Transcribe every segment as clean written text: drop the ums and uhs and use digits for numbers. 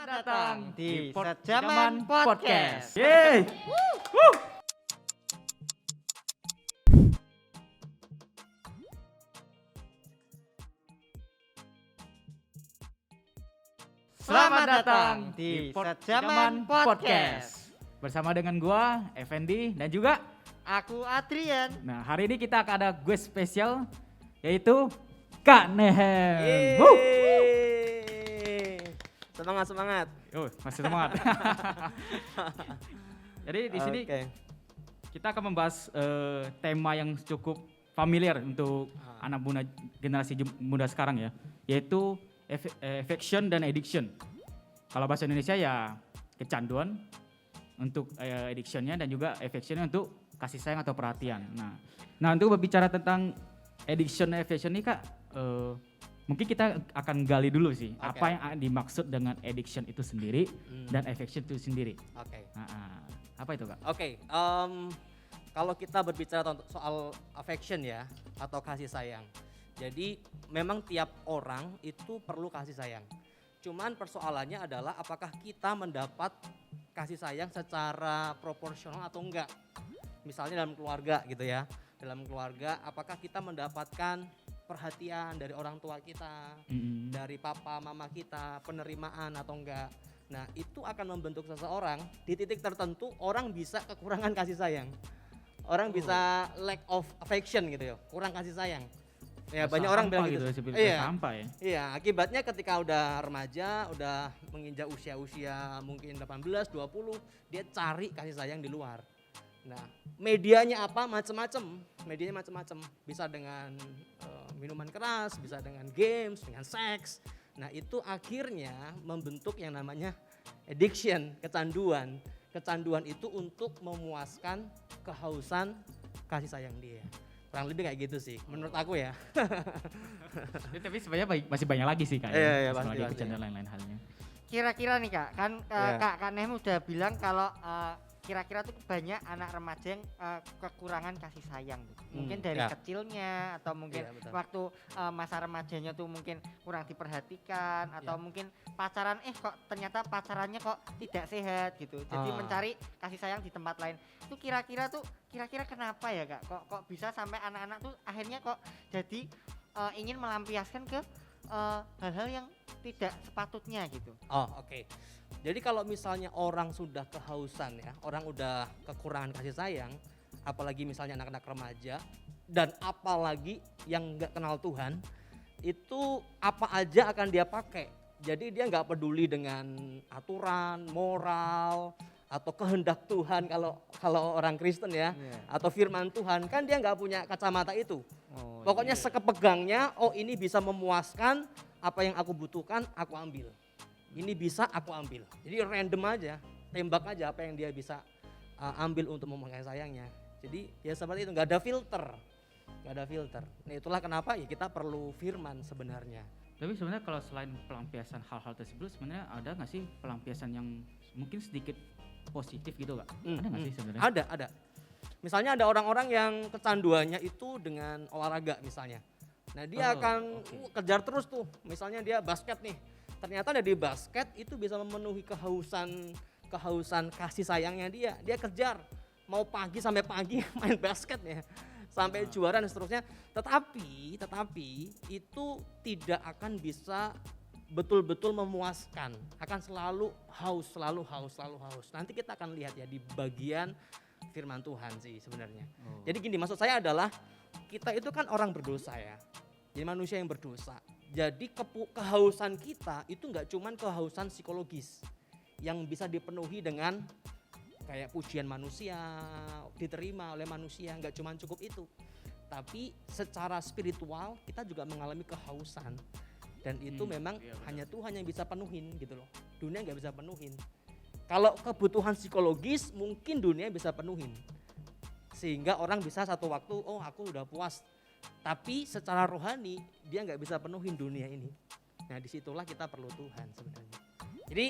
datang di Sejaman Podcast. Yeay. Selamat datang di Sejaman Podcast. Bersama dengan gua, Effendi, dan juga Aku Adrian. nah hari ini kita akan ada guest spesial yaitu Kak Nehem. Wuh. Semangat. Oh, masih semangat. Jadi di sini Oke. kita akan membahas tema yang cukup familiar untuk anak muda generasi muda sekarang ya, yaitu affection dan addiction. Kalau bahasa Indonesia ya kecanduan untuk addictionnya dan juga affectionnya untuk kasih sayang atau perhatian. Nah untuk berbicara tentang addiction dan affection ini Kak, mungkin kita akan gali dulu sih apa yang dimaksud dengan addiction itu sendiri dan affection itu sendiri. Oke. Apa itu Kak? Oke. Kalau kita berbicara soal affection ya atau kasih sayang. Jadi memang tiap orang itu perlu kasih sayang. Cuman persoalannya adalah apakah kita mendapat kasih sayang secara proporsional atau enggak. Misalnya dalam keluarga gitu ya. Dalam keluarga apakah kita mendapatkan perhatian dari orang tua kita, dari papa mama kita, penerimaan atau enggak. Nah itu akan membentuk seseorang. Di titik tertentu orang bisa kekurangan kasih sayang. Orang bisa lack of affection gitu ya, kurang kasih sayang. Ya banyak orang bilang gitu. Sampah ya. Iya, akibatnya ketika udah remaja, udah menginjak usia mungkin 18, 20, dia cari kasih sayang di luar. Nah, medianya apa? Medianya macam-macam. Bisa dengan minuman keras, bisa dengan games, dengan seks. Nah, itu akhirnya membentuk yang namanya addiction, kecanduan. Kecanduan itu untuk memuaskan kehausan kasih sayang dia. Kurang lebih kayak gitu sih, menurut aku ya. Tapi sebenarnya masih banyak lagi sih Kak. Iya, masih pasti. lagi bercanda lain-lain halnya. Kira-kira nih Kak, kan Kak Nehem udah bilang kalau kira-kira tuh banyak anak remaja yang kekurangan kasih sayang tuh. Mungkin dari ya. kecilnya atau mungkin Iya, betul. waktu masa remajanya tuh mungkin kurang diperhatikan atau mungkin pacaran kok ternyata pacarannya kok tidak sehat gitu. Jadi mencari kasih sayang di tempat lain. Itu kira-kira kenapa ya Kak? Kok bisa sampai anak-anak tuh akhirnya kok jadi ingin melampiaskan ke hal-hal yang tidak sepatutnya gitu. Oke. Jadi kalau misalnya orang sudah kehausan ya, orang udah kekurangan kasih sayang, apalagi misalnya anak-anak remaja dan apalagi yang nggak kenal Tuhan, itu apa aja akan dia pakai. Jadi dia nggak peduli dengan aturan, moral atau kehendak Tuhan kalau orang Kristen ya, atau firman Tuhan kan dia nggak punya kacamata itu. Pokoknya sekepegangnya, ini bisa memuaskan apa yang aku butuhkan, aku ambil. Ini bisa aku ambil. Jadi random aja, tembak aja apa yang dia bisa ambil untuk memakai sayangnya. Jadi ya seperti itu, nggak ada filter. Nah itulah kenapa ya kita perlu firman sebenarnya. Tapi sebenarnya kalau selain pelampiasan hal-hal tersebut sebenarnya ada nggak sih pelampiasan yang mungkin sedikit positif gitu Kak? Ada nggak sih sebenarnya? Ada. Misalnya ada orang-orang yang kecanduannya itu dengan olahraga misalnya. Nah dia akan kejar terus tuh, misalnya dia basket nih. Ternyata dari basket itu bisa memenuhi kehausan kasih sayangnya dia. Dia kejar mau pagi sampai pagi main basket ya. Sampai juara dan seterusnya. Tetapi itu tidak akan bisa betul-betul memuaskan. Akan selalu haus. Nanti kita akan lihat ya di bagian firman Tuhan sih sebenarnya. Jadi gini, maksud saya adalah kita itu kan orang berdosa ya. Jadi manusia yang berdosa. Jadi kehausan kita itu enggak cuman kehausan psikologis yang bisa dipenuhi dengan kayak pujian manusia, diterima oleh manusia, enggak cuman cukup itu. Tapi secara spiritual kita juga mengalami kehausan. Dan itu memang hanya Tuhan yang bisa penuhin gitu loh. Dunia enggak bisa penuhin. Kalau kebutuhan psikologis mungkin dunia bisa penuhin. Sehingga orang bisa satu waktu, aku udah puas. Tapi secara rohani dia nggak bisa penuhin dunia ini. Nah disitulah kita perlu Tuhan sebenarnya. Jadi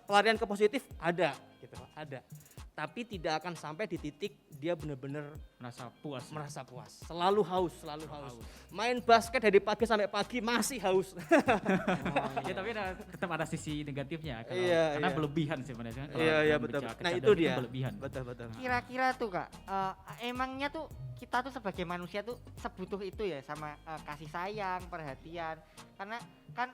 pelarian ke positif ada. Tapi tidak akan sampai di titik dia benar-benar Merasa puas. merasa puas, selalu haus. Main basket dari pagi sampai pagi masih haus. Ya tapi tetap ada sisi negatifnya kalau, Iya, karena iya. berlebihan sebenarnya kan. Kalau Iya, dalam betul. bicara Nah, itu kecanduan dia. berlebihan. Betul. Kira-kira tuh Kak, emangnya tuh kita tuh sebagai manusia tuh sebutuh itu ya sama kasih sayang, perhatian. Karena kan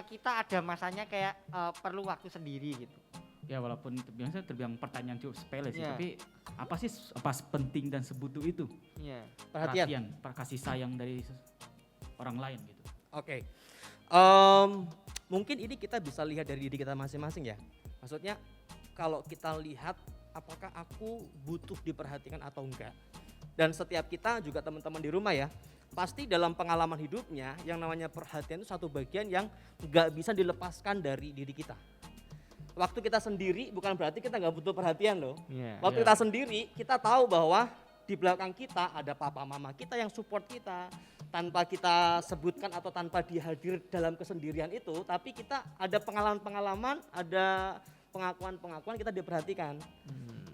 kita ada masanya kayak perlu waktu sendiri gitu. Ya walaupun biasanya terbilang pertanyaan cukup sepele sih, Iya. tapi apa sih apa penting dan sebutuh itu? Iya. Perhatian. Kasih sayang dari orang lain gitu. Oke. Mungkin ini kita bisa lihat dari diri kita masing-masing ya. Maksudnya kalau kita lihat apakah aku butuh diperhatikan atau enggak. Dan setiap kita juga teman-teman di rumah ya, pasti dalam pengalaman hidupnya yang namanya perhatian itu satu bagian yang enggak bisa dilepaskan dari diri kita. Waktu kita sendiri bukan berarti kita nggak butuh perhatian loh. Iya. Waktu kita sendiri kita tahu bahwa di belakang kita ada papa mama kita yang support kita tanpa kita sebutkan atau tanpa dihadir dalam kesendirian itu, tapi kita ada pengalaman-pengalaman, ada pengakuan-pengakuan kita diperhatikan.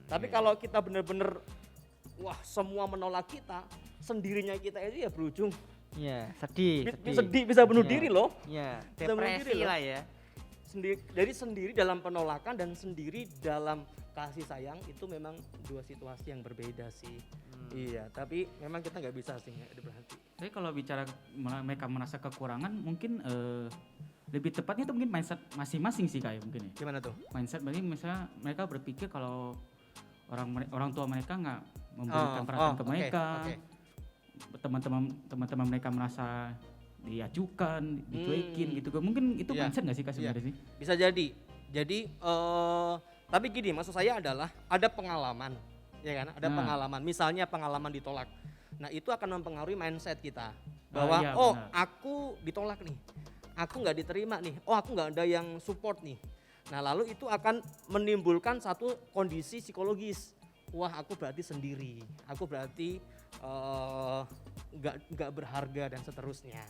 Tapi kalau kita benar-benar wah semua menolak kita, sendirinya kita itu ya berujung Iya, sedih. sedih bisa bunuh Iya. diri loh. Iya, Bisa bunuh depresi diri loh. lah ya. Sendiri dalam penolakan dan sendiri dalam kasih sayang itu memang dua situasi yang berbeda sih. Iya, tapi memang kita nggak bisa sih diperhati. Tapi kalau bicara mereka merasa kekurangan, mungkin lebih tepatnya itu mungkin mindset masing-masing sih kayak mungkin ya. Gimana tuh? Mindset berarti misalnya mereka berpikir kalau orang tua mereka nggak memberikan perhatian ke oke, mereka, oke. teman-teman mereka merasa diacukan, dicuekin gitu. Mungkin itu Iya, mindset nggak sih Kak iya. sebenarnya sih? Bisa jadi. Jadi tapi gini, maksud saya adalah ada pengalaman, ya kan? Ada Nah. pengalaman. Misalnya pengalaman ditolak. Nah, itu akan mempengaruhi mindset kita bahwa iya, oh, benar. aku ditolak nih. Aku nggak diterima nih. Oh, aku nggak ada yang support nih. Nah, lalu itu akan menimbulkan satu kondisi psikologis. Wah, aku berarti sendiri. Aku berarti nggak berharga dan seterusnya.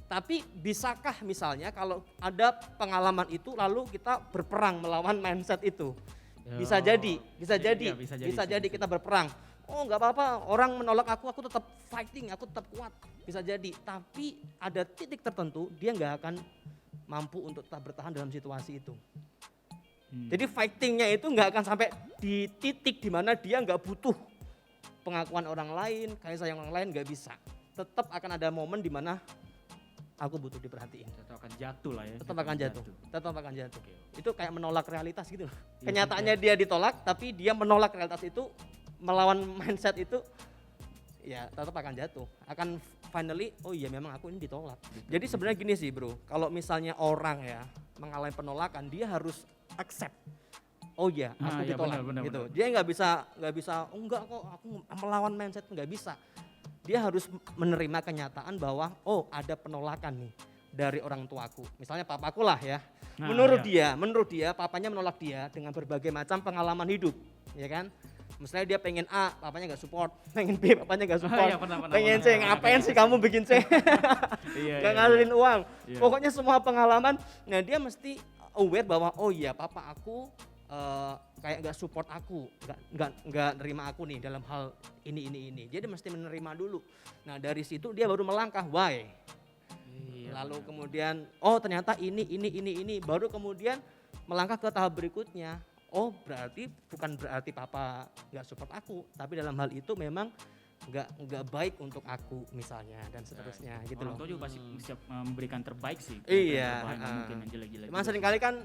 Tapi bisakah misalnya kalau ada pengalaman itu lalu kita berperang melawan mindset itu? Bisa jadi, bisa Iya, jadi, bisa jadi. kita berperang. Oh nggak apa-apa, orang menolak aku tetap fighting, aku tetap kuat. Bisa jadi, tapi ada titik tertentu dia nggak akan mampu untuk tetap bertahan dalam situasi itu. Jadi fightingnya itu nggak akan sampai di titik di mana dia nggak butuh pengakuan orang lain, kasih sayang orang lain, nggak bisa. Tetap akan ada momen di mana aku butuh diperhatiin. Tetap akan jatuh lah ya. Tetap akan jatuh. Tetap akan jatuh. Oke. Itu kayak menolak realitas gitu loh. Iya, Kenyataannya dia ditolak, tapi dia menolak realitas itu, melawan mindset itu, ya tetap akan jatuh. Akan finally, oh iya memang aku ini ditolak. Jadi sebenarnya gini sih bro, kalau misalnya orang ya mengalami penolakan, dia harus accept. Oh iya, aku iya, ditolak benar, gitu. benar. Dia nggak bisa, oh enggak kok aku melawan mindset, nggak bisa. Dia harus menerima kenyataan bahwa oh ada penolakan nih dari orang tuaku. Misalnya papaku lah ya. Nah, menurut iya. dia papanya menolak dia dengan berbagai macam pengalaman hidup, ya kan? Misalnya dia pengen A, papanya nggak support, pengen B, papanya nggak support, Iya, pernah, pengen C, pernah. ngapain sih kamu bikin C? Iya, Gak iya, ngalurin uang. Iya. Pokoknya semua pengalaman, nah dia mesti aware bahwa oh iya papa aku kayak nggak support aku, nggak nerima aku nih dalam hal ini. Jadi mesti menerima dulu. Nah dari situ dia baru melangkah why. Iya, Lalu benar. kemudian oh ternyata ini, baru kemudian melangkah ke tahap berikutnya. Oh bukan berarti papa nggak support aku, tapi dalam hal itu memang nggak baik untuk aku misalnya dan seterusnya gitu Orang loh. tua juga pasti siap memberikan terbaik sih. Iya, Terbaik, nggak mungkin yang jelek-jelek. Emang juga. seringkali kan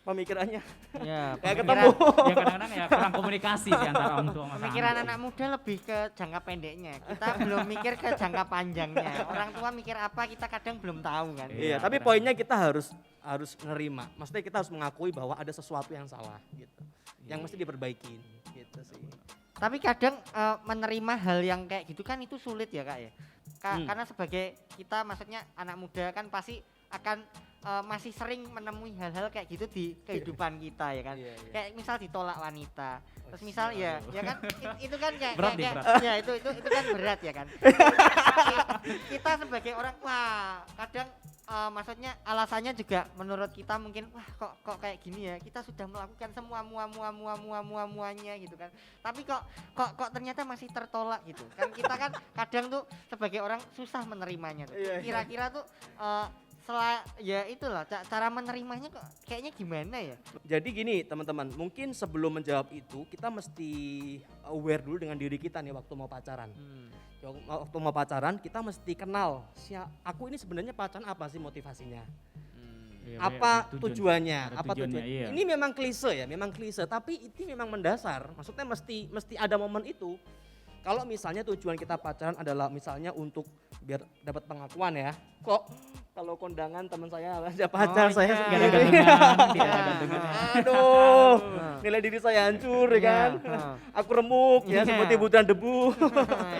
pemikirannya Ya, kayak pemikiran- ketemu. Ya kadang-kadang ya kurang komunikasi sih antara orang tua sama Pemikiran anak. anak muda lebih ke jangka pendeknya. Kita belum mikir ke jangka panjangnya. Orang tua mikir apa kita kadang belum tahu kan. Iya, Iya, tapi kadang- poinnya kita harus nerima. Maksudnya kita harus mengakui bahwa ada sesuatu yang salah gitu. Yang mesti diperbaikin gitu sih. Tapi kadang menerima hal yang kayak gitu kan itu sulit ya kak ya. Karena sebagai kita maksudnya anak muda kan pasti akan masih sering menemui hal-hal kayak gitu di kehidupan kita ya kan. Iya, iya. Kayak misal ditolak wanita. Terus misal ya kan itu kan kayak Berat nih, kayak, berat. ya itu kan berat ya kan. Kita sebagai orang wah kadang maksudnya alasannya juga menurut kita mungkin wah kok kayak gini ya, kita sudah melakukan semua muanya gitu kan, tapi kok ternyata masih tertolak gitu kan. Kita kan kadang tuh sebagai orang susah menerimanya tuh. Iya, iya. Kira-kira tuh ya itulah cara menerimanya kok kayaknya gimana ya. Jadi gini teman-teman, mungkin sebelum menjawab itu kita mesti aware dulu dengan diri kita nih waktu mau pacaran. Waktu mau pacaran kita mesti kenal aku ini sebenarnya pacaran apa sih motivasinya, Iya, apa iya, tujuannya, Ada apa tujuannya, tujuan. iya. Ini memang klise, tapi itu memang mendasar. Maksudnya mesti ada momen itu. Kalau misalnya tujuan kita pacaran adalah misalnya untuk biar dapat pengakuan ya. Kok kalau kondangan teman saya ada pacar Oh, saya iya. sendiri. Gantengan, dia Iya. gantengan. Aduh, Nah. nilai diri saya hancur ya Iya, kan. heeh. Aku remuk ya Iya. seperti butiran debu.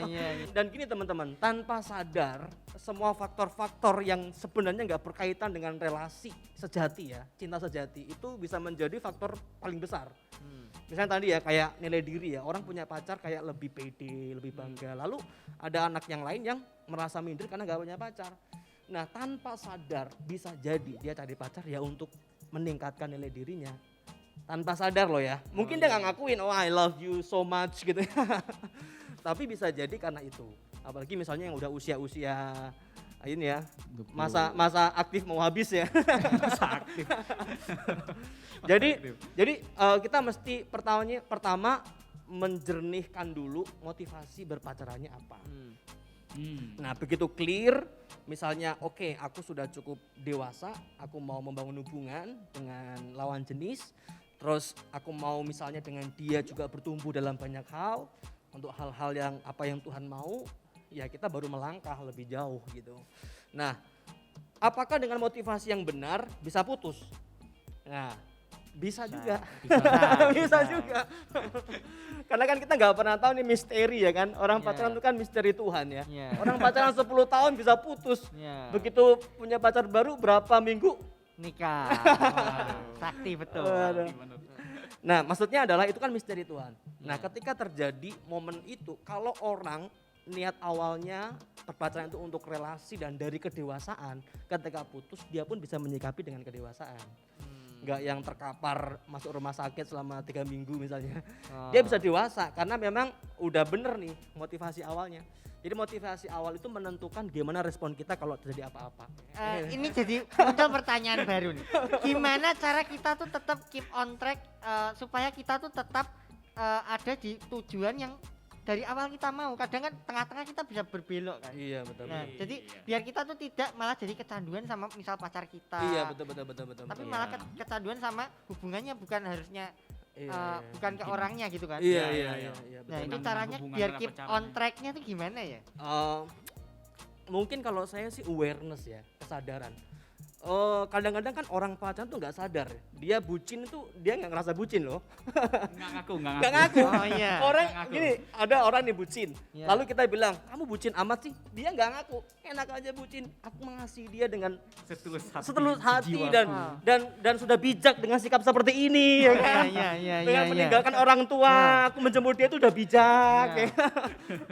Iya, iya. Dan gini teman-teman, tanpa sadar semua faktor-faktor yang sebenarnya nggak berkaitan dengan relasi sejati ya, cinta sejati itu bisa menjadi faktor paling besar. Misalnya tadi ya kayak nilai diri ya, orang punya pacar kayak lebih pede, lebih bangga. Lalu ada anak yang lain yang merasa minder karena nggak punya pacar. Nah tanpa sadar bisa jadi dia cari pacar ya untuk meningkatkan nilai dirinya. Tanpa sadar loh ya, mungkin dia nggak ngakuin, oh I love you so much gitu ya. Tapi bisa jadi karena itu. Apalagi misalnya yang udah usia-usia ini ya, masa aktif mau habis ya. Jadi kita mesti pertama menjernihkan dulu motivasi berpacarannya apa. Nah begitu clear, misalnya oke, aku sudah cukup dewasa, aku mau membangun hubungan dengan lawan jenis, terus aku mau misalnya dengan dia juga bertumbuh dalam banyak hal, untuk hal-hal yang apa yang Tuhan mau, ya kita baru melangkah lebih jauh gitu. Nah, apakah dengan motivasi yang benar bisa putus? Nah, bisa juga. Bisa juga. Karena kan kita nggak pernah tahu nih misteri ya kan. Orang Iya. pacaran itu kan misteri Tuhan ya. Iya. Orang pacaran 10 tahun bisa putus. Iya. Begitu punya pacar baru berapa minggu? Nikah. Wah, sakti betul. Waduh. Nah, maksudnya adalah itu kan misteri Tuhan. Nah, Iya. ketika terjadi momen itu, kalau orang niat awalnya berpacaran itu untuk relasi dan dari kedewasaan, ketika putus dia pun bisa menyikapi dengan kedewasaan. Nggak yang terkapar masuk rumah sakit selama 3 minggu misalnya. Dia bisa dewasa karena memang udah bener nih motivasi awalnya. Jadi motivasi awal itu menentukan gimana respon kita kalau terjadi apa-apa. Ini jadi muncul pertanyaan baru nih. Gimana cara kita tuh tetap keep on track supaya kita tuh tetap ada di tujuan yang dari awal kita mau. Kadang kan tengah-tengah kita bisa berbelok kan. Iya betul. Nah, jadi biar kita tuh tidak malah jadi kecanduan sama misal pacar kita. Iya betul. Tapi Iya. malah kecanduan sama hubungannya bukan harusnya bukan ke Mungkin. orangnya gitu kan. Iya. Nah, betul. itu Dengan caranya hubungan biar dengan keep pacaran on ya. track-nya tuh gimana ya? Mungkin kalau saya sih awareness ya, kesadaran. Kadang-kadang kan orang pacaran tuh nggak sadar, dia bucin itu dia nggak ngerasa bucin loh. Nggak Nggak ngaku. Oh iya. Orang Nggak ngaku. gini, ada orang nih bucin. Iya. Lalu kita bilang, kamu bucin amat sih? Dia nggak ngaku. Enak aja bucin. Aku mengasihi dia dengan Setulus hati, hati sejiwa. dan sudah bijak dengan sikap seperti ini ya kan. Iya. Dengan meninggalkan orang tua, aku menjemput dia itu udah bijak Iya. ya kan.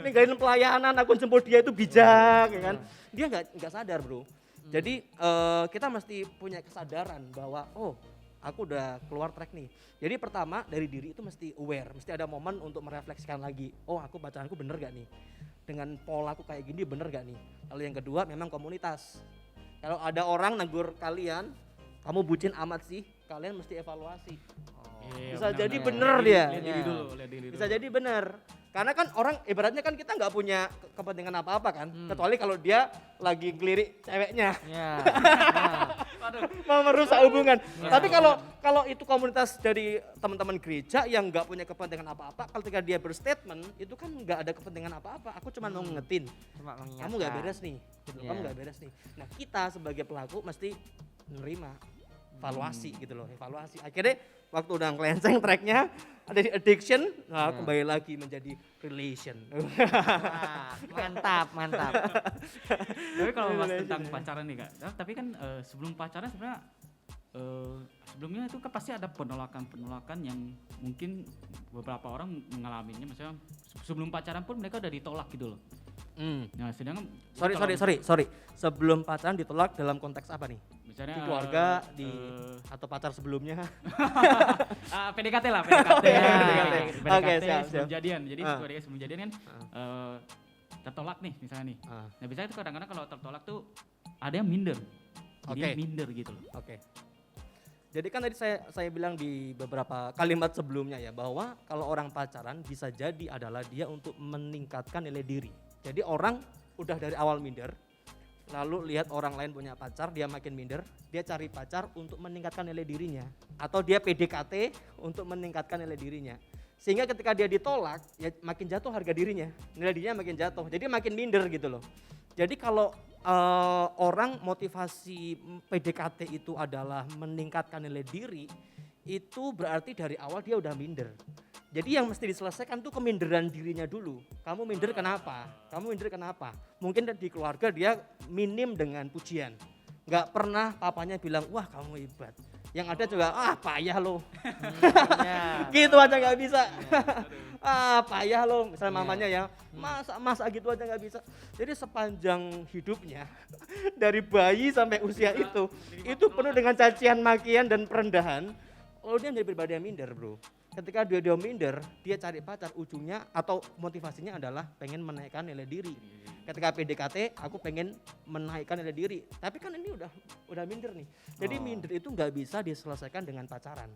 Ninggalin pelayanan, aku menjemput dia itu bijak ya kan. Dia nggak sadar bro. Jadi kita mesti punya kesadaran bahwa oh aku udah keluar track nih. Jadi pertama dari diri itu mesti aware, mesti ada momen untuk merefleksikan lagi. Oh aku pacaranku bener gak nih? Dengan pola aku kayak gini bener gak nih? Lalu yang kedua memang komunitas. Kalau ada orang negur kalian, kamu bucin amat sih, kalian mesti evaluasi. Iya, Bisa jadi benar-benar. bener dia. Lihat diri Iya. dulu, lihat diri dulu. Bisa jadi bener. Karena kan orang ibaratnya kan kita nggak punya kepentingan apa-apa kan, kecuali kalau dia lagi ngelirik ceweknya. Iya. Mau merusak hubungan. Ya. Tapi kalau itu komunitas dari teman-teman gereja yang nggak punya kepentingan apa-apa, ketika dia berstatement itu kan nggak ada kepentingan apa-apa. Aku cuma mau ngingetin, Cuma mengingatkan. kamu nggak beres nih, gitu. Ya. Kamu nggak beres nih. Nah kita sebagai pelaku mesti menerima, evaluasi gitu loh, evaluasi. Akhirnya waktu udah ngelenceng tracknya, ada di addiction, nah kembali lagi menjadi relation. Wah, mantap, mantap. Tapi kalau bahas tentang pacaran nih Kak, tapi kan sebelum pacaran sebenarnya sebelumnya itu kan pasti ada penolakan yang mungkin beberapa orang mengalaminya, misalnya sebelum pacaran pun mereka udah ditolak gitu loh. Nah, sedangkan Sorry. Sebelum pacaran ditolak dalam konteks apa nih? misalnya Di keluarga, atau pacar sebelumnya? PDKT lah, PDKT. PDKT. Oke, siap. Sebelum jadian. Jadi Ah. sebelum jadian kan tertolak nih misalnya nih. Nah, biasanya itu kadang-kadang kalau tertolak tuh ada yang minder. Dia Oke. minder gitu loh. Oke. Jadi kan tadi saya bilang di beberapa kalimat sebelumnya ya, bahwa kalau orang pacaran bisa jadi adalah dia untuk meningkatkan nilai diri. Jadi orang udah dari awal minder, lalu lihat orang lain punya pacar, dia makin minder, dia cari pacar untuk meningkatkan nilai dirinya. Atau dia PDKT untuk meningkatkan nilai dirinya. Sehingga ketika dia ditolak, ya makin jatuh harga dirinya, nilai dirinya makin jatuh, jadi makin minder gitu loh. Jadi kalau orang motivasi PDKT itu adalah meningkatkan nilai diri, itu berarti dari awal dia udah minder. Jadi yang mesti diselesaikan tuh keminderan dirinya dulu. Kamu minder kenapa? Mungkin di keluarga dia minim dengan pujian. Nggak pernah papanya bilang, wah kamu hebat. Yang ada juga, payah lo. Ya. Gitu aja nggak bisa. Payah lo. Misalnya mamanya ya, masa gitu aja nggak bisa. Jadi sepanjang hidupnya, dari bayi sampai usia itu penuh dengan cacian, makian, dan perendahan. Lalu dia menjadi pribadi yang minder bro. Ketika dia minder, dia cari pacar, ujungnya atau motivasinya adalah pengen menaikkan nilai diri. Ketika PDKT, aku pengen menaikkan nilai diri. Tapi kan ini udah minder nih. Jadi minder itu nggak bisa diselesaikan dengan pacaran.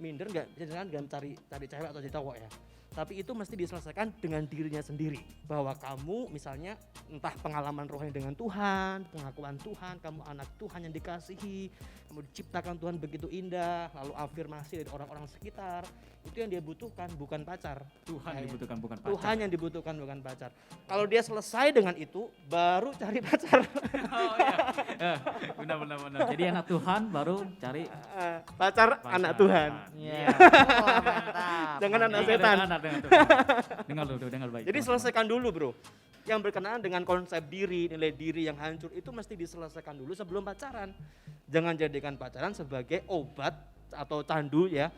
Minder nggak bisa diselesaikan dengan cari cewek atau cari cowok ya. Tapi itu mesti diselesaikan dengan dirinya sendiri. Bahwa kamu misalnya entah pengalaman rohani dengan Tuhan, pengakuan Tuhan, kamu anak Tuhan yang dikasihi, kamu diciptakan Tuhan begitu indah, lalu afirmasi dari orang-orang sekitar. Itu yang dia butuhkan, bukan pacar. Tuhan dibutuhkan bukan pacar. Tuhan yang dibutuhkan bukan pacar. Kalau dia selesai dengan itu, baru cari pacar. Oh iya. Benar. Jadi anak Tuhan baru cari Pacar anak Tuhan. Iya. Wah, mantap. Jangan anak Ingat setan. dengar baik. Jadi selesaikan dulu bro. Yang berkenaan dengan konsep diri, nilai diri yang hancur itu mesti diselesaikan dulu sebelum pacaran. Jangan jadikan pacaran sebagai obat atau candu ya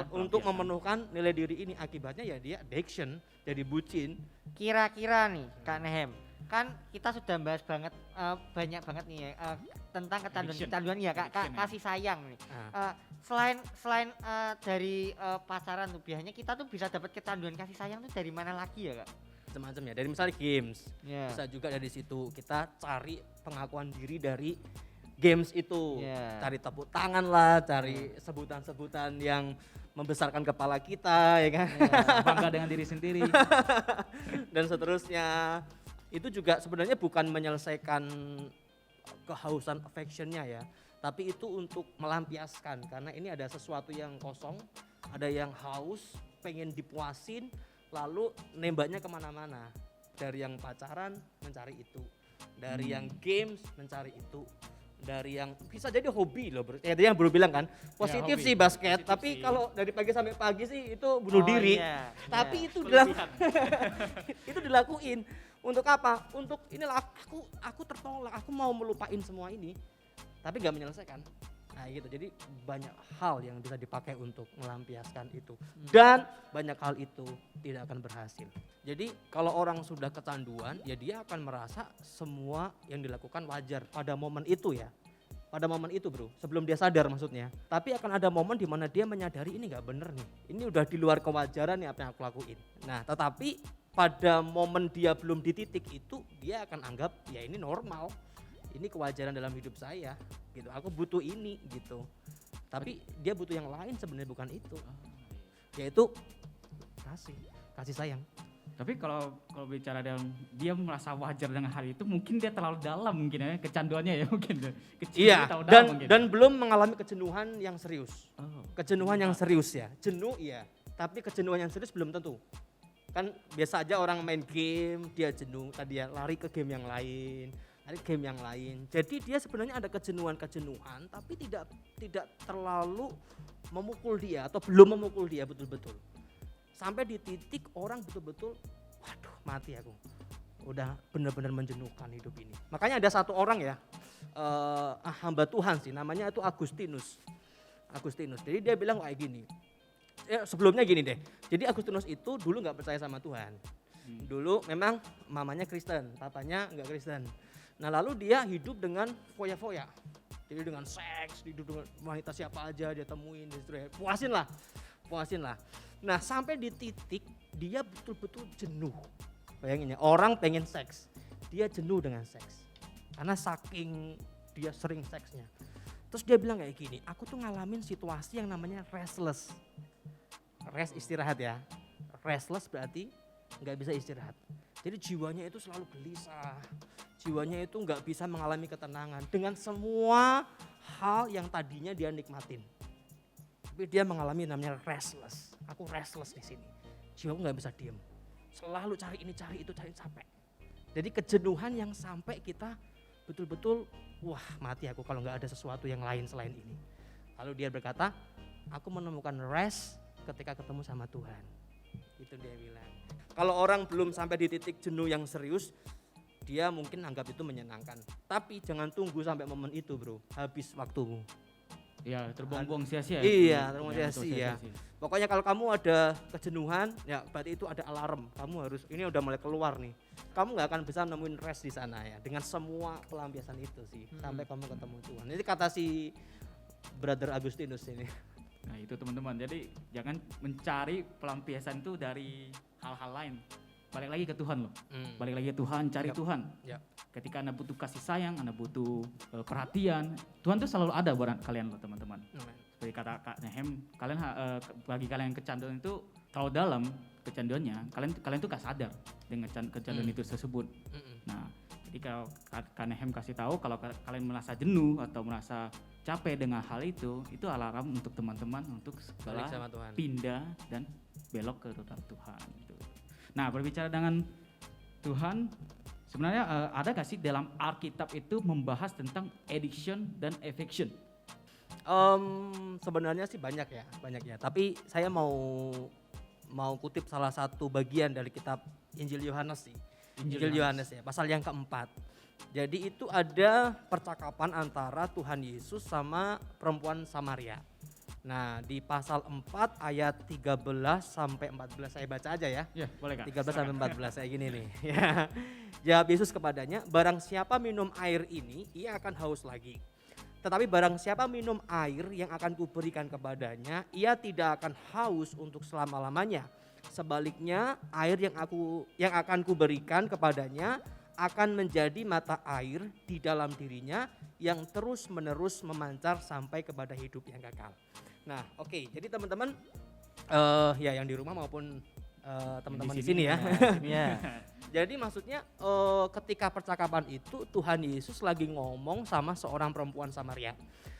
untuk memenuhkan nilai diri ini. Akibatnya ya dia addiction, jadi bucin. Kira-kira nih Kak Nehem, kan kita sudah bahas banyak banget nih ya tentang kecanduan ya kasih sayang nih. Selain dari pacaran tuh biasanya kita tuh bisa dapat kecanduan kasih sayang tuh dari mana lagi ya Kak? Macam-macam ya, dari misalnya games. Yeah. Bisa juga dari situ kita cari pengakuan diri dari games itu. Yeah. Cari tepuk tangan lah, cari sebutan-sebutan yang membesarkan kepala kita ya kan. Bangga dengan diri sendiri. Dan seterusnya. Itu juga sebenarnya bukan menyelesaikan kehausan affectionnya ya, tapi itu untuk melampiaskan, karena ini ada sesuatu yang kosong, ada yang haus, pengen dipuasin, lalu nembaknya kemana-mana. Dari yang pacaran mencari itu, dari yang games mencari itu, dari yang bisa jadi hobi loh bro. Tadi yang bro bilang kan positif hobi. sih basket, Positif tapi sih. kalau dari pagi sampai pagi sih itu bunuh diri. Iya, Tapi iya. itu itu dilakuin untuk apa? Untuk inilah aku tertolak, aku mau melupain semua ini, tapi nggak menyelesaikan. Nah gitu, jadi banyak hal yang bisa dipakai untuk melampiaskan itu, dan banyak hal itu tidak akan berhasil. Jadi kalau orang sudah kecanduan, ya dia akan merasa semua yang dilakukan wajar pada momen itu ya. Pada momen itu bro, sebelum dia sadar maksudnya. Tapi akan ada momen di mana dia menyadari ini nggak bener nih, ini udah di luar kewajaran nih apa yang aku lakuin. Nah tetapi pada momen dia belum di titik itu, dia akan anggap ya ini normal, ini kewajaran dalam hidup saya gitu, aku butuh ini gitu. Tapi dia butuh yang lain sebenarnya, bukan itu, yaitu kasih sayang. Tapi kalau bicara dia merasa wajar dengan hal itu, mungkin dia terlalu dalam mungkin ya kecanduannya ya mungkin. Kecil Iya, terlalu dalam mungkin. dan belum mengalami kejenuhan yang serius. Oh. Kejenuhan yang serius ya, jenuh iya, tapi kejenuhan yang serius belum tentu. Kan biasa aja orang main game dia jenuh, tadi ya lari ke game yang lain, Ada game yang lain. Jadi dia sebenarnya ada kejenuhan, tapi tidak terlalu memukul dia atau belum memukul dia betul-betul. Sampai di titik orang betul-betul, waduh mati aku. Udah benar-benar menjenuhkan hidup ini. Makanya ada satu orang ya, hamba Tuhan sih, namanya itu Agustinus. Jadi dia bilang kayak gini. Sebelumnya gini deh. Jadi Agustinus itu dulu nggak percaya sama Tuhan. Dulu memang mamanya Kristen, papanya nggak Kristen. Nah lalu dia hidup dengan foya-foya. Jadi dengan seks, hidup dengan wanita siapa aja dia temuin, puasin lah. Nah sampai di titik dia betul-betul jenuh. Bayangin ya, orang pengen seks, dia jenuh dengan seks. Karena saking dia sering seksnya. Terus dia bilang kayak gini, aku tuh ngalamin situasi yang namanya restless. Rest istirahat ya, restless berarti nggak bisa istirahat. Jadi jiwanya itu selalu gelisah, jiwanya itu nggak bisa mengalami ketenangan dengan semua hal yang tadinya dia nikmatin. Tapi dia mengalami namanya restless. Aku restless di sini, jiwaku nggak bisa diem. Selalu cari ini, cari itu, cari capek. Jadi kejenuhan yang sampai kita betul-betul, wah mati aku kalau nggak ada sesuatu yang lain selain ini. Lalu dia berkata, aku menemukan rest ketika ketemu sama Tuhan. Itu dia bilang. Kalau orang belum sampai di titik jenuh yang serius, dia mungkin anggap itu menyenangkan. Tapi jangan tunggu sampai momen itu bro, habis waktumu. Ya terbuang-buang sia-sia. Iya, terbuang sia-sia. Pokoknya kalau kamu ada kejenuhan, ya berarti itu ada alarm. Kamu harus, ini udah mulai keluar nih. Kamu nggak akan bisa nemuin rest di sana ya, dengan semua pelampiasan itu sih, sampai kamu ketemu Tuhan. Ini kata si Brother Agustinus ini. Nah itu teman-teman, jadi jangan mencari pelampiasan itu dari hal-hal lain. Balik lagi ke Tuhan loh, balik lagi ke Tuhan, cari Tuhan. Ketika Anda butuh kasih sayang, Anda butuh perhatian, Tuhan tuh selalu ada buat kalian loh teman-teman. Seperti kata Kak Nehem, kalian bagi kalian yang kecanduan itu terlalu dalam kecanduannya, kalian tuh gak sadar dengan kecanduan itu tersebut. Nah, jadi kalau Kak Nehem kasih tahu kalau kalian merasa jenuh atau merasa capek dengan hal itu alarm untuk teman-teman untuk segala pindah dan belok ke Tuhan. Gitu. Nah, berbicara dengan Tuhan, sebenarnya ada gak sih dalam Alkitab itu membahas tentang addiction dan affection? Sebenarnya sih banyak ya. Tapi saya mau kutip salah satu bagian dari kitab Injil Yohanes sih. Injil Yohanes ya, pasal yang keempat. Jadi itu ada percakapan antara Tuhan Yesus sama perempuan Samaria. Nah di pasal 4 ayat 13 sampai 14 saya baca aja ya. Ya boleh Kak. 13 sampai 14 kayak gini nih. Jawab Yesus kepadanya, barang siapa minum air ini ia akan haus lagi. Tetapi barang siapa minum air yang akan kuberikan kepadanya, ia tidak akan haus untuk selama-lamanya. Sebaliknya air yang akan kuberikan kepadanya akan menjadi mata air di dalam dirinya yang terus menerus memancar sampai kepada hidup yang kekal. Nah oke, jadi teman-teman ya yang di rumah maupun teman-teman di sini ya. Jadi maksudnya ketika percakapan itu Tuhan Yesus lagi ngomong sama seorang perempuan Samaria.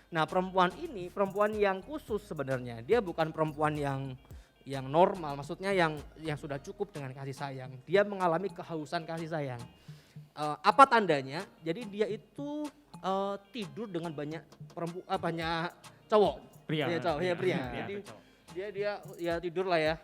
Nah perempuan ini perempuan yang khusus sebenarnya, dia bukan perempuan yang normal, maksudnya yang sudah cukup dengan kasih sayang. Dia mengalami kehausan kasih sayang. Apa tandanya? Jadi dia itu tidur dengan banyak cowok. Pria. Pria. Jadi dia tidur lah ya.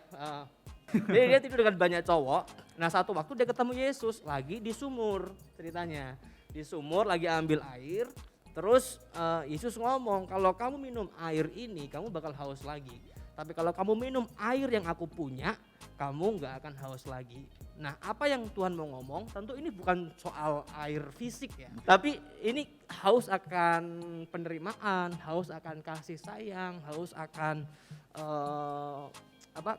Jadi dia tidur dengan banyak cowok. Nah satu waktu dia ketemu Yesus lagi di sumur ceritanya. Di sumur lagi ambil air. Terus Yesus ngomong, kalau kamu minum air ini kamu bakal haus lagi. Tapi kalau kamu minum air yang aku punya, kamu gak akan haus lagi. Nah apa yang Tuhan mau ngomong, tentu ini bukan soal air fisik ya. Tapi ini haus akan penerimaan, haus akan kasih sayang, haus akan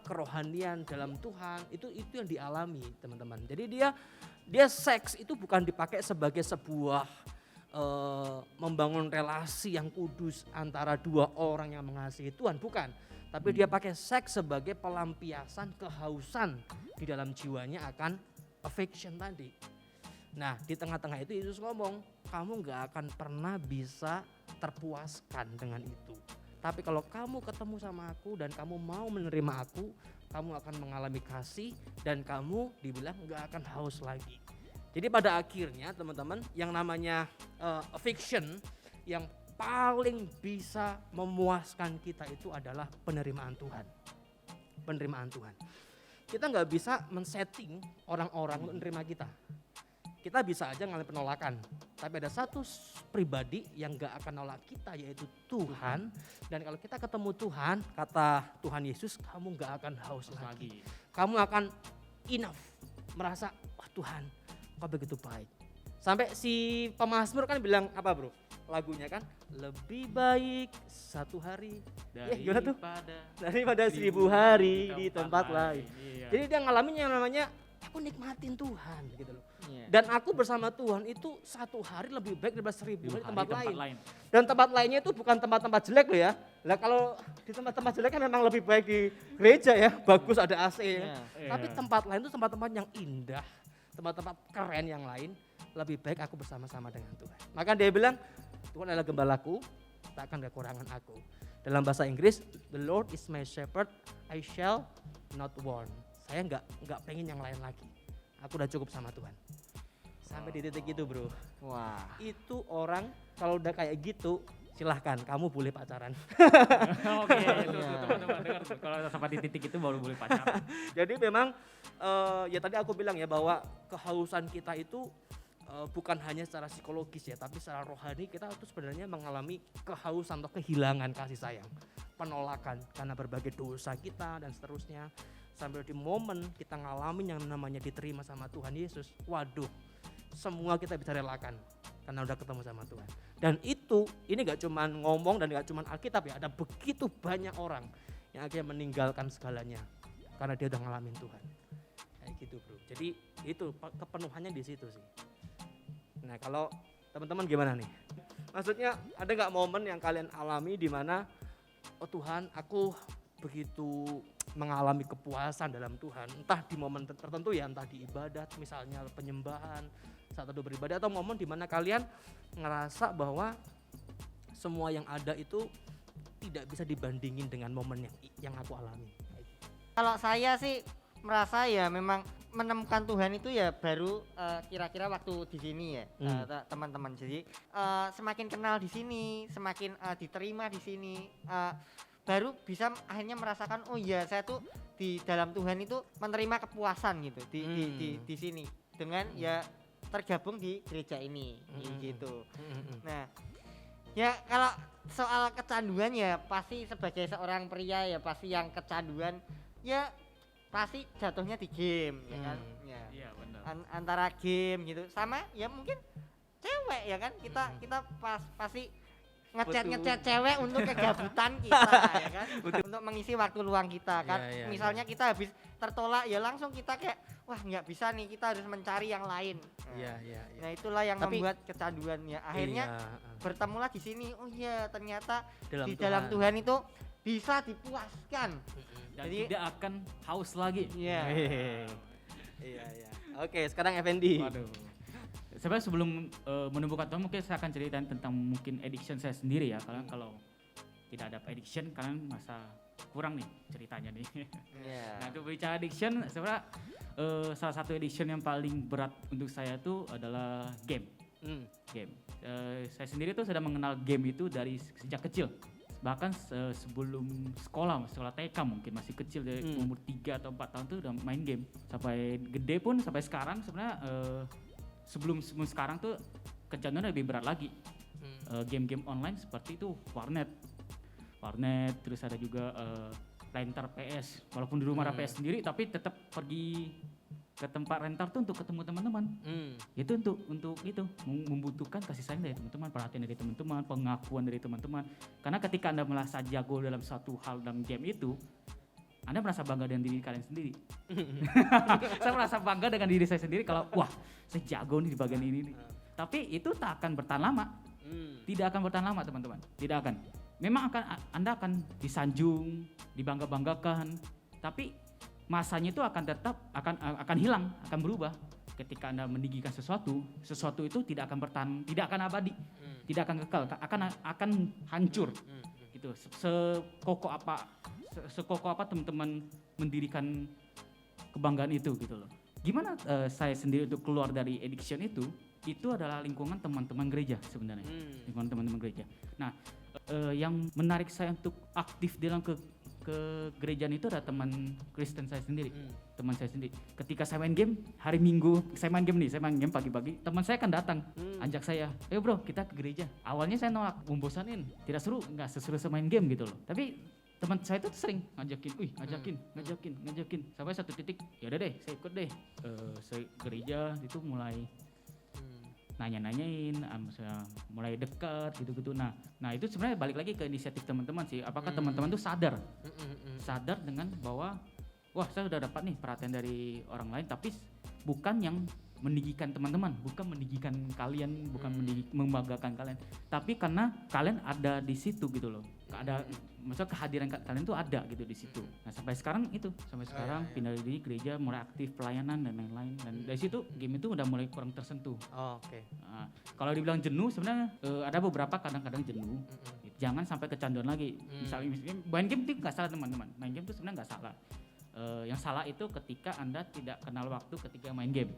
kerohanian dalam Tuhan. Itu yang dialami teman-teman. Jadi dia seks itu bukan dipakai sebagai sebuah membangun relasi yang kudus antara dua orang yang mengasihi Tuhan, bukan. Tapi dia pakai seks sebagai pelampiasan kehausan di dalam jiwanya akan affection tadi. Nah di tengah-tengah itu Yesus ngomong, kamu gak akan pernah bisa terpuaskan dengan itu. Tapi kalau kamu ketemu sama aku dan kamu mau menerima aku, kamu akan mengalami kasih dan kamu dibilang gak akan haus lagi. Jadi pada akhirnya teman-teman yang namanya fiction yang paling bisa memuaskan kita itu adalah penerimaan Tuhan. Penerimaan Tuhan. Kita nggak bisa men-setting orang-orang untuk menerima kita. Kita bisa aja ngalami penolakan, tapi ada satu pribadi yang nggak akan nolak kita, yaitu Tuhan. Dan kalau kita ketemu Tuhan, kata Tuhan Yesus, kamu nggak akan haus lagi. Kamu akan enough, merasa, wah Tuhan, kau begitu baik. Sampai si pemazmur kan bilang apa bro? Lagunya kan, lebih baik satu hari gimana tuh? Daripada 1000 hari di tempat lain. Iya. Jadi dia ngalamin yang namanya, aku nikmatin Tuhan gitu loh. Iya. Dan aku bersama Tuhan itu satu hari lebih baik daripada 1000 hari di tempat lain. lain. Dan tempat lainnya itu bukan tempat-tempat jelek loh ya. Lah kalau di tempat-tempat jelek kan memang lebih baik di gereja ya, bagus ada AC ya. Iya. Tapi tempat lain itu tempat-tempat yang indah, tempat-tempat keren yang lain, lebih baik aku bersama-sama dengan Tuhan. Maka dia bilang, Tuhan adalah gembalaku, tak akan kekurangan aku. Dalam bahasa Inggris, the Lord is my shepherd, I shall not want. Saya nggak pengen yang lain lagi. Aku udah cukup sama Tuhan. Sampai di titik itu bro. Wah. Itu orang kalau udah kayak gitu, silahkan kamu boleh pacaran. Oke, itu teman-teman dengar. Kalau sampai di titik itu baru boleh pacaran. Jadi memang ya tadi aku bilang ya bahwa kehausan kita itu bukan hanya secara psikologis ya, tapi secara rohani kita itu sebenarnya mengalami kehausan atau kehilangan kasih sayang, penolakan karena berbagai dosa kita dan seterusnya. Sampai di momen kita ngalamin yang namanya diterima sama Tuhan Yesus, waduh, semua kita bisa relakan karena udah ketemu sama Tuhan. Dan ini gak cuman ngomong dan gak cuman Alkitab ya, ada begitu banyak orang yang akhirnya meninggalkan segalanya karena dia udah ngalamin Tuhan. Kayak gitu bro. Jadi itu kepenuhannya di situ sih. Nah kalau teman-teman gimana nih? Maksudnya ada gak momen yang kalian alami di mana, oh Tuhan aku begitu mengalami kepuasan dalam Tuhan, entah di momen tertentu ya, entah di ibadat misalnya penyembahan, saat teduh beribadah, atau momen di mana kalian ngerasa bahwa semua yang ada itu tidak bisa dibandingin dengan momen yang aku alami. Kalau saya sih merasa ya memang menemukan Tuhan itu ya baru kira-kira waktu di sini ya teman-teman. Jadi semakin kenal di sini, semakin diterima di sini, baru bisa akhirnya merasakan oh iya saya tuh di dalam Tuhan itu menerima kepuasan gitu di sini dengan ya tergabung di gereja ini gitu. Nah ya kalau soal kecanduan ya pasti sebagai seorang pria ya pasti yang kecanduan ya pasti jatuhnya di game ya kan. Iya benar. Antara game gitu sama ya mungkin cewek ya kan kita pasti ngechat cewek untuk kegabutan kita ya kan, untuk mengisi waktu luang kita kan. Misalnya kita habis tertolak ya langsung kita kayak wah nggak bisa nih, kita harus mencari yang lain. Nah itulah yang membuat kecanduannya. Akhirnya bertemulah di sini. Oh iya ternyata di dalam Tuhan itu bisa dipuaskan. Dan jadi tidak akan haus lagi. Iya. Oke, sekarang Effendi. Waduh. Sebenarnya sebelum menemukan Tuhan mungkin saya akan ceritain tentang mungkin addiction saya sendiri ya. Kalau tidak ada addiction kalian masa kurang nih ceritanya nih. Nah untuk bicara addiction sebenarnya salah satu addiction yang paling berat untuk saya itu adalah game. Game. Saya sendiri tuh sudah mengenal game itu dari sejak kecil. Bahkan sebelum sekolah TK mungkin masih kecil dari umur 3 atau 4 tahun tuh udah main game. Sampai gede pun sampai sekarang sebenarnya sebelum sekarang tuh kecanduan lebih berat lagi. Game-game online seperti itu Warnet terus ada juga rental PS. Walaupun di rumah ada PS sendiri tapi tetap pergi ke tempat rental tuh untuk ketemu teman-teman. Itu untuk itu membutuhkan kasih sayang dari teman-teman, perhatian dari teman-teman, pengakuan dari teman-teman. Karena ketika Anda merasa jago dalam satu hal dalam game itu, Anda merasa bangga dengan diri kalian sendiri. Saya merasa bangga dengan diri saya sendiri kalau wah, saya jago nih di bagian ini nih. Tapi itu tak akan bertahan lama. Tidak akan bertahan lama, teman-teman. Tidak akan. Memang Anda akan disanjung, dibangga-banggakan, tapi masanya itu akan tetap akan hilang, akan berubah. Ketika Anda meninggikan sesuatu itu tidak akan bertahan, tidak akan abadi, tidak akan kekal, akan hancur. Gitu. Sekokoh apa teman-teman mendirikan kebanggaan itu gitu loh. gimana saya sendiri untuk keluar dari addiction itu adalah lingkungan teman-teman gereja sebenarnya. Lingkungan teman-teman gereja. Nah, yang menarik saya untuk aktif dalam ke gerejaan itu adalah teman Kristen saya sendiri. Teman saya sendiri. Ketika saya main game, hari Minggu saya main game pagi-pagi, teman saya akan datang, ajak saya, ayo bro kita ke gereja. Awalnya saya nolak, membosanin, tidak seru, nggak seseru main game gitu loh. Tapi teman saya itu sering ngajakin, sampai satu titik, ya udah deh, saya ikut deh. Saya gereja itu mulai nanya-nanyain, mulai dekat gitu-gitu. Nah itu sebenarnya balik lagi ke inisiatif teman-teman sih. Apakah teman-teman tuh sadar dengan bahwa wah saya udah dapat nih perhatian dari orang lain, tapi bukan yang meninggikan teman-teman, bukan meninggikan kalian, bukan membanggakan kalian, tapi karena kalian ada di situ gitu loh. Maksudnya kehadiran kalian tuh ada gitu di situ. Nah sampai sekarang pindah dari gereja, mulai aktif pelayanan dan lain-lain. Dan dari situ game itu udah mulai kurang tersentuh. Oke. Nah, kalau dibilang jenuh sebenarnya ada beberapa kadang-kadang jenuh. Jangan sampai kecanduan lagi. Misalnya main game itu nggak salah teman-teman. Main game itu sebenarnya nggak salah. Yang salah itu ketika Anda tidak kenal waktu ketika main game.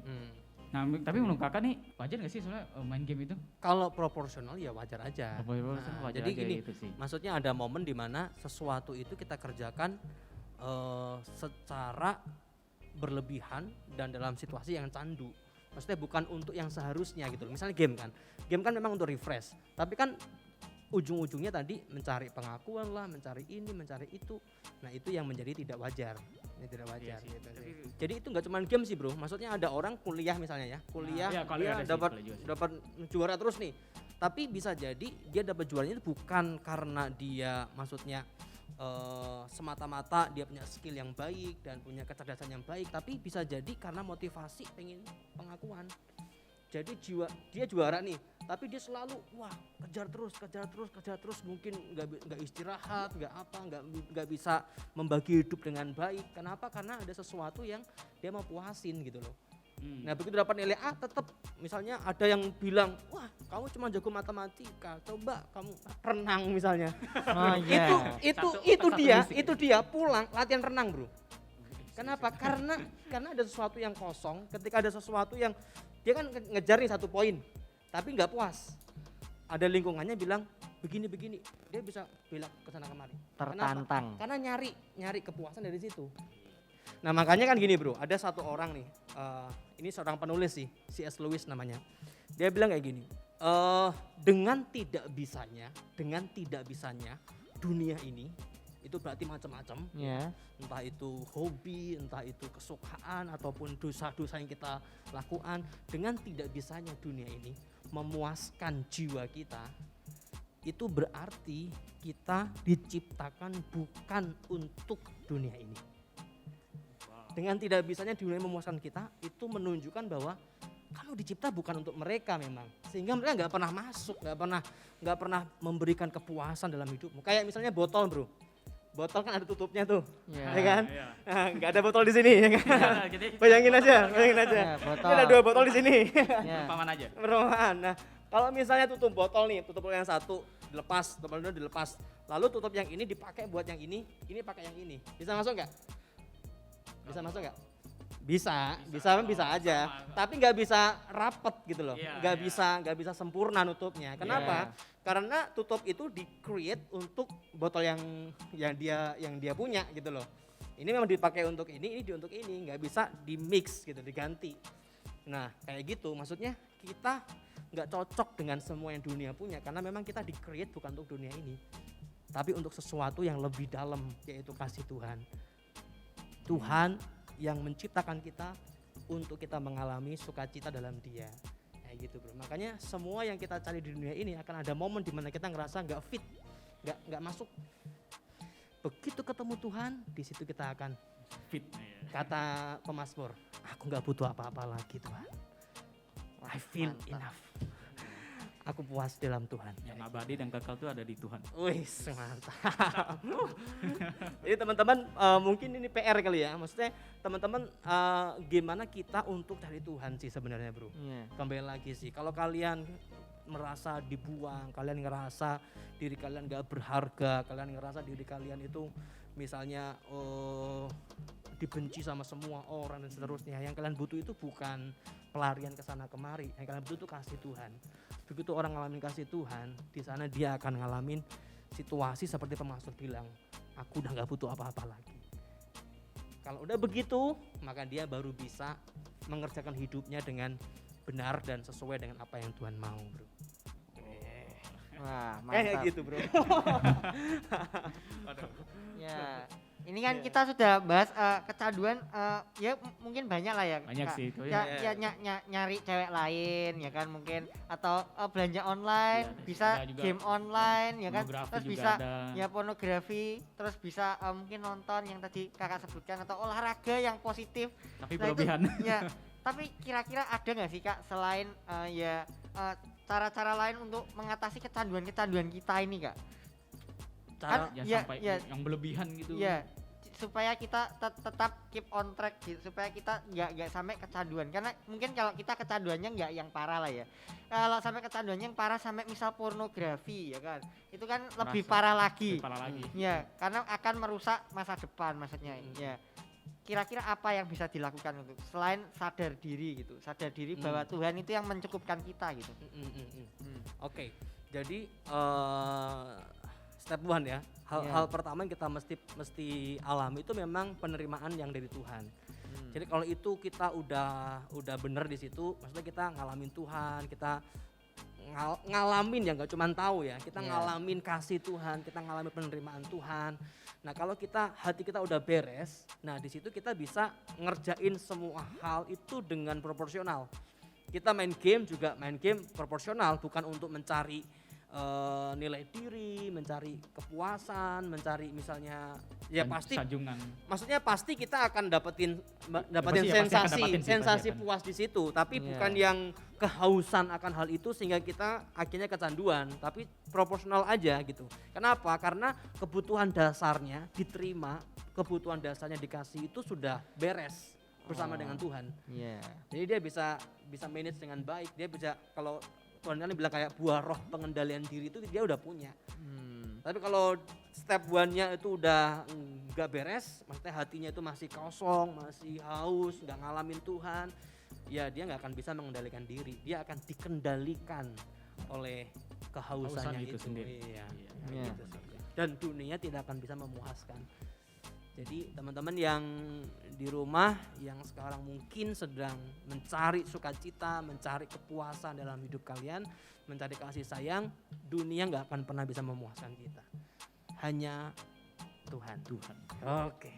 Nah, tapi menurut kakak nih wajar nggak sih sebenarnya main game itu? Kalau proporsional ya wajar aja. Wajar jadi aja gini, gitu sih. maksudnya ada momen di mana sesuatu itu kita kerjakan secara berlebihan dan dalam situasi yang candu. Maksudnya bukan untuk yang seharusnya gitu. Misalnya game kan memang untuk refresh. Tapi kan ujung-ujungnya tadi mencari pengakuan lah, mencari ini, mencari itu. Nah itu yang menjadi tidak wajar. Ini tidak wajar. Iya sih, Gitu. tapi Jadi itu nggak cuma game sih bro. Maksudnya ada orang kuliah misalnya ya, dia dapat juara terus nih. Tapi bisa jadi dia dapat juaranya itu bukan karena dia maksudnya semata-mata dia punya skill yang baik dan punya kecerdasan yang baik, tapi bisa jadi karena motivasi pengen pengakuan. Jadi dia juara nih, tapi dia selalu kejar terus, mungkin nggak istirahat, nggak bisa membagi hidup dengan baik. Kenapa? Karena ada sesuatu yang dia mau puasin gitu loh. Nah begitu dapat nilai A, tetap misalnya ada yang bilang, wah kamu cuma jago matematika, coba kamu renang misalnya. Itu dia pulang latihan renang bro. Kenapa? Karena ada sesuatu yang kosong. Ketika ada sesuatu yang dia kan ngejar nih 1 poin, tapi nggak puas. Ada lingkungannya bilang begini, dia bisa belak ke sana kemari. Tertantang. Karena nyari kepuasan dari situ. Nah makanya kan gini bro, ada satu orang nih, ini seorang penulis sih, C.S. Lewis namanya. Dia bilang kayak gini, dengan tidak bisanya dunia ini, itu berarti macam-macam. Entah itu hobi, entah itu kesukaan, ataupun dosa-dosa yang kita lakukan. Dengan tidak bisanya dunia ini memuaskan jiwa kita, itu berarti kita diciptakan bukan untuk dunia ini. Dengan tidak bisanya dunia memuaskan kita, itu menunjukkan bahwa kamu dicipta bukan untuk mereka memang. Sehingga mereka nggak pernah masuk, nggak pernah memberikan kepuasan dalam hidupmu. Kayak misalnya botol bro. Botol kan ada tutupnya tuh, ya kan? Nah, nggak ada botol di sini, ya kan? Bayangin aja. Ini ada 2 botol di sini. Perumpamaan aja. Perumpamaan. Nah, kalau misalnya tutup botol nih, tutup yang satu dilepas, tutup yang dilepas, lalu tutup yang ini dipakai buat yang ini pakai yang ini, bisa masuk nggak? Bisa masuk nggak? Bisa aja, tapi nggak bisa rapet gitu loh, nggak bisa sempurna nutupnya. Kenapa? Karena tutup itu di-create untuk botol yang dia punya gitu loh. Ini memang dipakai untuk ini untuk ini, nggak bisa di-mix gitu, diganti. Nah kayak gitu, maksudnya kita nggak cocok dengan semua yang dunia punya, karena memang kita di-create bukan untuk dunia ini, tapi untuk sesuatu yang lebih dalam, yaitu kasih Tuhan. Tuhan yang menciptakan kita untuk kita mengalami sukacita dalam Dia. Kayak gitu bro. Makanya semua yang kita cari di dunia ini akan ada momen di mana kita ngerasa nggak fit, nggak masuk. Begitu ketemu Tuhan, di situ kita akan Fit. kata pemazmur, aku nggak butuh apa-apa lagi Tuhan. I feel enough. Aku puas dalam Tuhan. Yang abadi dan kekal itu ada di Tuhan. Wih, mantap. Jadi teman-teman mungkin ini PR kali ya. Maksudnya teman-teman gimana kita untuk cari Tuhan sih sebenarnya bro. Kembali lagi sih, kalau kalian merasa dibuang, kalian ngerasa diri kalian gak berharga, kalian ngerasa diri kalian itu misalnya dibenci sama semua orang dan seterusnya. Yang kalian butuh itu bukan pelarian ke sana kemari. Yang kalian butuh itu kasih Tuhan. Begitu orang ngalamin kasih Tuhan, di sana dia akan ngalamin situasi seperti pemasmur bilang, aku udah gak butuh apa-apa lagi. Kalau udah begitu, maka dia baru bisa mengerjakan hidupnya dengan benar dan sesuai dengan apa yang Tuhan mau, bro. Wah, Kayak mantap. gitu, bro. Ya, ini kan kita sudah bahas kecanduan, ya mungkin banyak lah ya. Banyak Kak. sih itu Ya, ya. nyari cewek lain ya kan mungkin, atau belanja online, Iya, bisa ada juga game online ya kan, pornografi terus juga bisa ada. ya pornografi, terus bisa mungkin nonton yang tadi kakak sebutkan, atau olahraga yang positif. Tapi Nah, itu- berlebihan. Ya, tapi kira-kira ada nggak sih kak selain cara-cara lain untuk mengatasi kecanduan-kecanduan kita ini kak? Cara Jangan Ya, sampai ya. yang berlebihan gitu. Ya, supaya kita tetap keep on track gitu, supaya kita nggak sampai kecanduan. Karena mungkin kalau kita kecanduannya nggak yang parah lah ya. Kalau sampai kecanduannya yang parah sampai misal pornografi ya kan, itu kan lebih Merasa parah lagi. Lebih parah lagi. Ya, karena akan merusak masa depan maksudnya. Ya. Kira-kira apa yang bisa dilakukan untuk selain sadar diri gitu, sadar diri bahwa Tuhan itu yang mencukupkan kita gitu. Oke, jadi step one ya. Iya. Hal pertama yang kita mesti alami itu memang penerimaan yang dari Tuhan. Jadi kalau itu kita udah bener di situ, maksudnya kita ngalamin Tuhan, kita ngalamin ya, nggak cuma tahu ya, kita Iya. ngalamin kasih Tuhan, kita ngalamin penerimaan Tuhan. Nah kalau hati kita udah beres, nah di situ kita bisa ngerjain semua hal itu dengan proporsional. Kita main game juga main game proporsional, bukan untuk mencari nilai diri, mencari kepuasan, mencari misalnya ya pasti, Sanjungan. maksudnya pasti kita akan dapetin pasti akan dapetin sih, sensasi pasti akan. puas di situ, tapi Iya. bukan yang kehausan akan hal itu sehingga kita akhirnya kecanduan, tapi proporsional aja gitu. Kenapa? Karena kebutuhan dasarnya diterima, kebutuhan dasarnya dikasih itu sudah beres bersama Oh. dengan Tuhan. Iya. Jadi dia bisa manage dengan baik, dia bisa, kalau Tuhan kan bilang kayak buah roh pengendalian diri itu dia udah punya. Tapi kalau step one-nya itu udah nggak beres, maksudnya hatinya itu masih kosong, masih haus, nggak ngalamin Tuhan, ya dia nggak akan bisa mengendalikan diri, dia akan dikendalikan oleh kehausannya Kehausan itu sendiri. Iya, Iya. kayak Iya. gitu sih. Dan dunia tidak akan bisa memuaskan. Jadi teman-teman yang di rumah yang sekarang mungkin sedang mencari sukacita, mencari kepuasan dalam hidup kalian, mencari kasih sayang, dunia nggak akan pernah bisa memuaskan kita. Hanya Tuhan. Oke.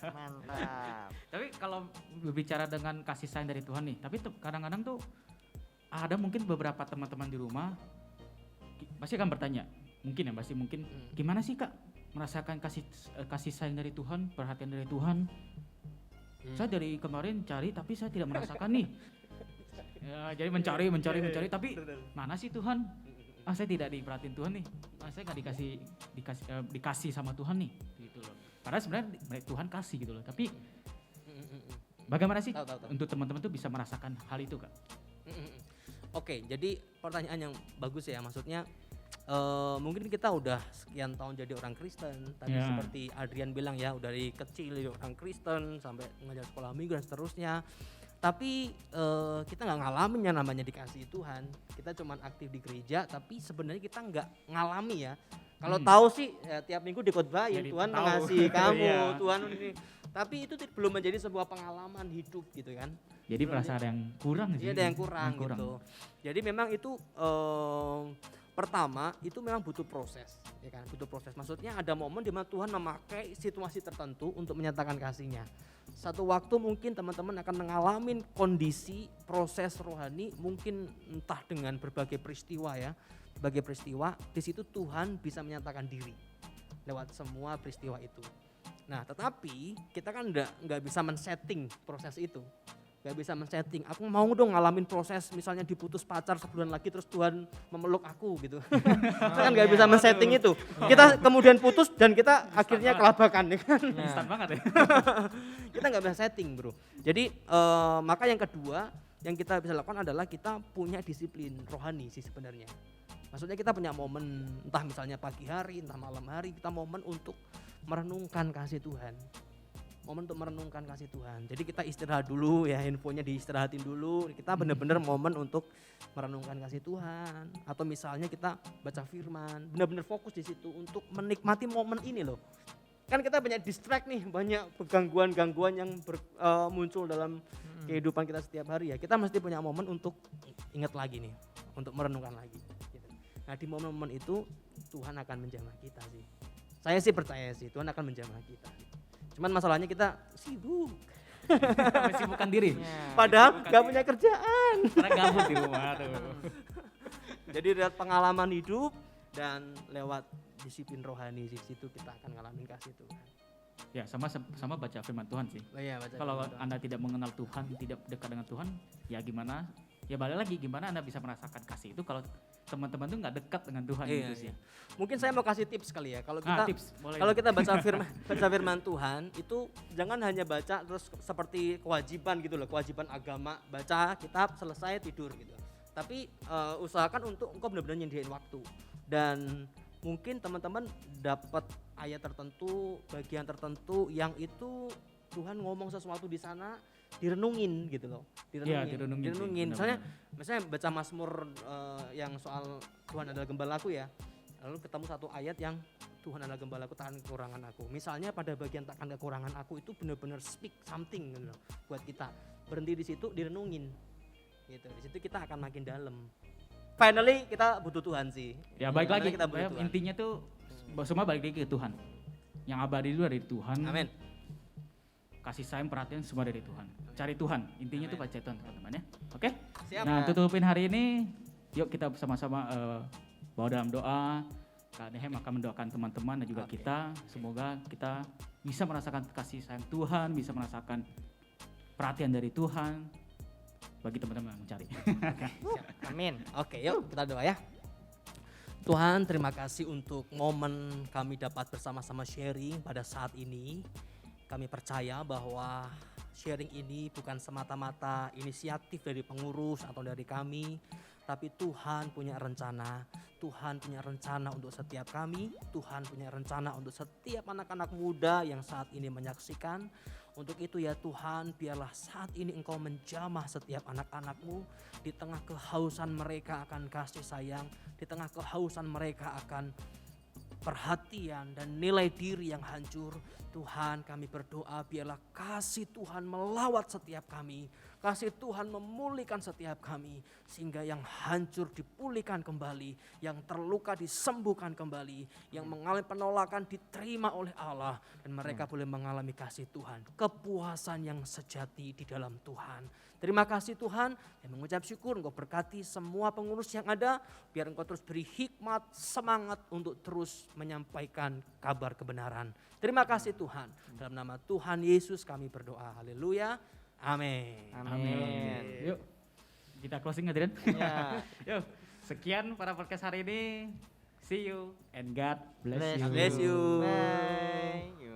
Mantap. Tapi kalau berbicara dengan kasih sayang dari Tuhan nih, tapi kadang-kadang tuh ada mungkin beberapa teman-teman di rumah pasti akan bertanya, mungkin gimana sih Kak merasakan kasih sayang dari Tuhan, perhatian dari Tuhan? Saya dari kemarin cari tapi saya tidak merasakan nih. Ya, jadi mencari tapi mana sih Tuhan? Saya tidak diperhatiin Tuhan nih. Saya nggak dikasih sama Tuhan nih, gitu loh. Padahal sebenarnya Tuhan kasih gitu loh. Tapi bagaimana sih Tahu. untuk teman-teman tuh bisa merasakan hal itu Kak? Oke, jadi pertanyaan yang bagus ya, maksudnya mungkin kita udah sekian tahun jadi orang Kristen, tadi Ya. seperti Adrian bilang ya, udah dari kecil jadi orang Kristen sampai ngajar sekolah minggu dan seterusnya. Tapi kita nggak ngalamin yang namanya dikasih Tuhan. Kita cuman aktif di gereja, tapi sebenarnya kita nggak ngalami ya. Kalau tahu sih ya, tiap minggu dikotbahin Jadi Tuhan tahu. mengasihi kamu, Iya. Tuhan ini. Tapi itu belum menjadi sebuah pengalaman hidup gitu kan. Jadi merasa ada yang kurang sih. Iya ada yang kurang gitu. Jadi memang itu pertama itu memang butuh proses, ya kan? Butuh proses. Maksudnya ada momen di mana Tuhan memakai situasi tertentu untuk menyatakan kasih-Nya. Satu waktu mungkin teman-teman akan mengalami kondisi proses rohani, mungkin entah dengan berbagai peristiwa ya, berbagai peristiwa. Di situ Tuhan bisa menyatakan diri lewat semua peristiwa itu. Nah, tetapi kita kan nggak bisa men-setting proses itu. Gak bisa men-setting, aku mau dong ngalamin proses misalnya diputus pacar sebulan lagi terus Tuhan memeluk aku gitu. Kita kan gak bisa men-setting itu. Kita kemudian putus dan kita akhirnya kelabakan ya kan. Instan banget ya. Kita gak bisa setting bro. Jadi maka yang kedua yang kita bisa lakukan adalah kita punya disiplin rohani sih sebenarnya. Maksudnya kita punya momen, entah misalnya pagi hari, entah malam hari, kita momen untuk merenungkan kasih Tuhan. momen untuk merenungkan kasih Tuhan. Jadi kita istirahat dulu ya, handphonenya diistirahatin dulu. Kita benar-benar momen untuk merenungkan kasih Tuhan. Atau misalnya kita baca firman, benar-benar fokus di situ untuk menikmati momen ini loh. Kan kita banyak distract nih, banyak gangguan-gangguan yang muncul dalam kehidupan kita setiap hari ya. Kita mesti punya momen untuk ingat lagi nih, untuk merenungkan lagi. Gitu. Nah di momen-momen itu Tuhan akan menjamah kita sih. Saya sih percaya sih Tuhan akan menjamah kita. Cuman masalahnya kita sibuk. Sibukkan diri. Padahal gak punya kerjaan. Karena gabut di rumah tuh. Jadi lewat pengalaman hidup dan lewat disiplin rohani di situ kita akan ngalamin kasih Tuhan. Ya sama baca firman Tuhan sih. Oh iya, baca Kalau firman Tuhan. Anda tidak mengenal Tuhan, tidak dekat dengan Tuhan, ya gimana? Ya balik lagi, gimana Anda bisa merasakan kasih itu kalau teman-teman tuh nggak dekat dengan Tuhan Iya, gitu sih. iya. Mungkin saya mau kasih tips kali ya. Kalau kita Tips, boleh. kalau kita baca firman Tuhan itu jangan hanya baca terus seperti kewajiban gitu loh, kewajiban agama, baca kitab selesai tidur gitu. Tapi usahakan untuk engkau benar-benar nyediain waktu. Dan mungkin teman-teman dapat ayat tertentu, bagian tertentu yang itu Tuhan ngomong sesuatu di sana direnungin gitu loh. Iya, direnungin sih, Misalnya benar-benar. baca Mazmur yang soal Tuhan adalah gembalaku ya. Lalu ketemu satu ayat yang Tuhan adalah gembalaku, takkan kekurangan aku. Misalnya pada bagian takkan kekurangan aku itu benar-benar speak something gitu loh buat kita. Berhenti di situ direnungin. Gitu. Di situ kita akan makin dalam. Finally kita butuh Tuhan sih. Ya baik lagi, Kita butuh Tuhan. intinya tuh semua balik lagi ke Tuhan. Yang abadi itu dari Tuhan. Amin. Kasih sayang, perhatian semua dari Tuhan. Cari Tuhan, intinya tuh cari Tuhan teman-teman ya. Oke? Siap. Nah tutupin hari ini, yuk kita sama-sama bawa dalam doa. Kak Nehem akan mendoakan teman-teman dan juga Oke. kita. Semoga kita bisa merasakan kasih sayang Tuhan, bisa merasakan perhatian dari Tuhan bagi teman-teman yang mencari. Amin. Oke, yuk kita doa ya. Tuhan, terima kasih untuk momen kami dapat bersama-sama sharing pada saat ini. Kami percaya bahwa sharing ini bukan semata-mata inisiatif dari pengurus atau dari kami, tapi Tuhan punya rencana. Tuhan punya rencana untuk setiap kami. Tuhan punya rencana untuk setiap anak-anak muda yang saat ini menyaksikan. Untuk itu ya Tuhan, biarlah saat ini Engkau menjamah setiap anak-anak-Mu di tengah kehausan mereka akan kasih sayang, di tengah kehausan mereka akan perhatian dan nilai diri yang hancur. Tuhan, kami berdoa biarlah kasih Tuhan melawat setiap kami. Kasih Tuhan memulihkan setiap kami sehingga yang hancur dipulihkan kembali, yang terluka disembuhkan kembali, yang mengalami penolakan diterima oleh Allah dan mereka boleh mengalami kasih Tuhan, kepuasan yang sejati di dalam Tuhan. Terima kasih Tuhan, dan mengucap syukur Engkau berkati semua pengurus yang ada, biar Engkau terus beri hikmat, semangat untuk terus menyampaikan kabar kebenaran. Terima kasih Tuhan, dalam nama Tuhan Yesus kami berdoa, haleluya, amin. Amin. Yuk kita closing hadirin. Ya. Yuk sekian para podcast hari ini. See you and God bless you. Bless you. Bye.